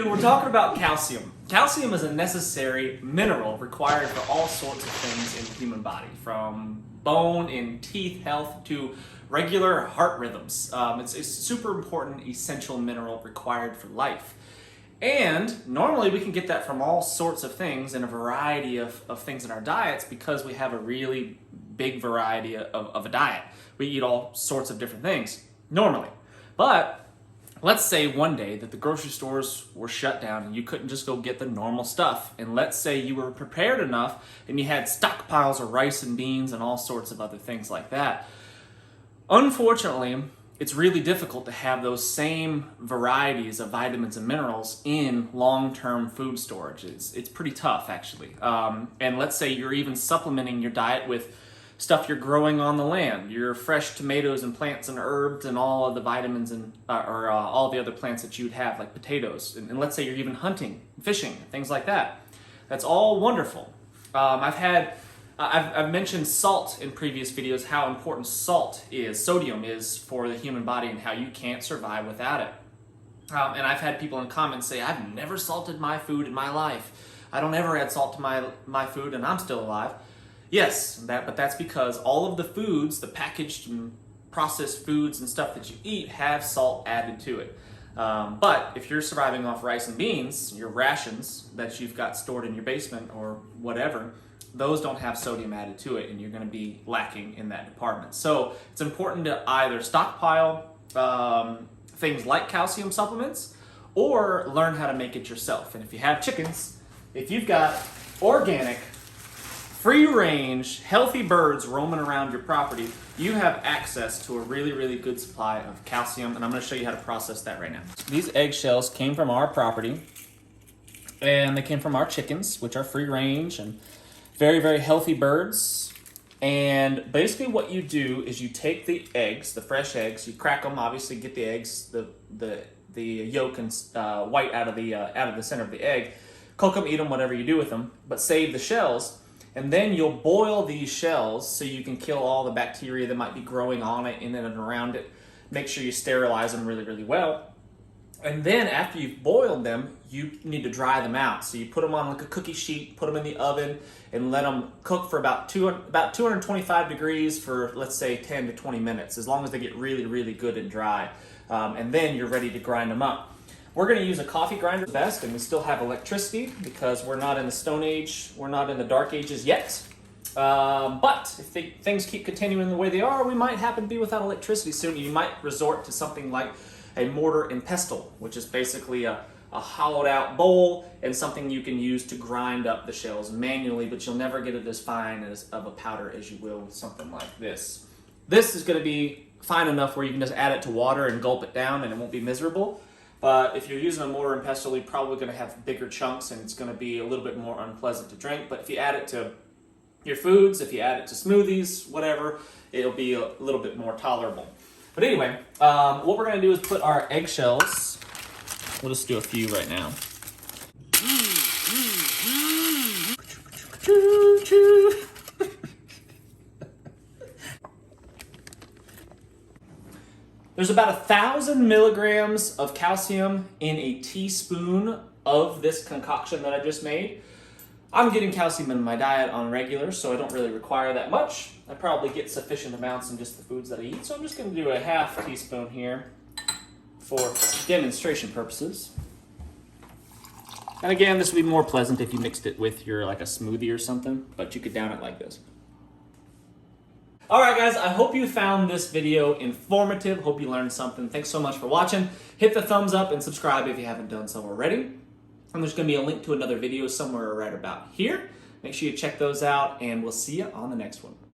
We're talking about calcium. Calcium is a necessary mineral required for all sorts of things in the human body, from bone and teeth health to regular heart rhythms. It's a super important, essential mineral required for life. And normally we can get that from all sorts of things in a variety of things in our diets because we have a really big variety of a diet. We eat all sorts of different things normally. But let's say one day that the grocery stores were shut down and you couldn't just go get the normal stuff. And let's say you were prepared enough and you had stockpiles of rice and beans and all sorts of other things like that. Unfortunately, it's really difficult to have those same varieties of vitamins and minerals in long-term food storage. It's pretty tough, actually. And let's say you're even supplementing your diet with stuff you're growing on the land, your fresh tomatoes and plants and herbs and all of the vitamins and all the other plants that you'd have, like potatoes. And let's say you're even hunting, fishing, things like that. That's all wonderful. I've mentioned salt in previous videos, how important sodium is for the human body and how you can't survive without it. And I've had people in comments say, I've never salted my food in my life. I don't ever add salt to my food and I'm still alive. Yes, but that's because all of the foods, the packaged and processed foods and stuff that you eat have salt added to it. But if you're surviving off rice and beans, your rations that you've got stored in your basement or whatever, those don't have sodium added to it and you're going to be lacking in that department. So it's important to either stockpile things like calcium supplements or learn how to make it yourself. And if you have chickens, if you've got organic, free-range, healthy birds roaming around your property, you have access to a really, really good supply of calcium, and I'm going to show you how to process that right now. These eggshells came from our property, and they came from our chickens, which are free-range and very, very healthy birds. And basically what you do is you take the eggs, the fresh eggs, you crack them, obviously get the eggs, the yolk and white out of the center of the egg, cook them, eat them, whatever you do with them, but save the shells. And then you'll boil these shells so you can kill all the bacteria that might be growing on it, in it, and around it. Make sure you sterilize them really, really well. And then after you've boiled them, you need to dry them out. So you put them on like a cookie sheet, put them in the oven, and let them cook for about 225 degrees for, let's say, 10 to 20 minutes, as long as they get really, really good and dry. And then you're ready to grind them up. We're going to use a coffee grinder best, and we still have electricity because we're not in the Stone Age, we're not in the Dark Ages yet. But if things keep continuing the way they are, we might happen to be without electricity soon. You might resort to something like a mortar and pestle, which is basically a hollowed out bowl and something you can use to grind up the shells manually, but you'll never get it as fine of a powder as you will with something like this. This is going to be fine enough where you can just add it to water and gulp it down and it won't be miserable. But if you're using a mortar and pestle, you're probably going to have bigger chunks and it's going to be a little bit more unpleasant to drink. But if you add it to your foods, if you add it to smoothies, whatever, it'll be a little bit more tolerable. But anyway, what we're going to do is put our eggshells, we'll just do a few right now. There's about 1,000 milligrams of calcium in a teaspoon of this concoction that I just made. I'm getting calcium in my diet on regular, so I don't really require that much. I probably get sufficient amounts in just the foods that I eat, so I'm just going to do a half teaspoon here for demonstration purposes. And again, this would be more pleasant if you mixed it with your like a smoothie or something, but you could down it like this. Alright guys, I hope you found this video informative. Hope you learned something. Thanks so much for watching. Hit the thumbs up and subscribe if you haven't done so already. And there's going to be a link to another video somewhere right about here. Make sure you check those out and we'll see you on the next one.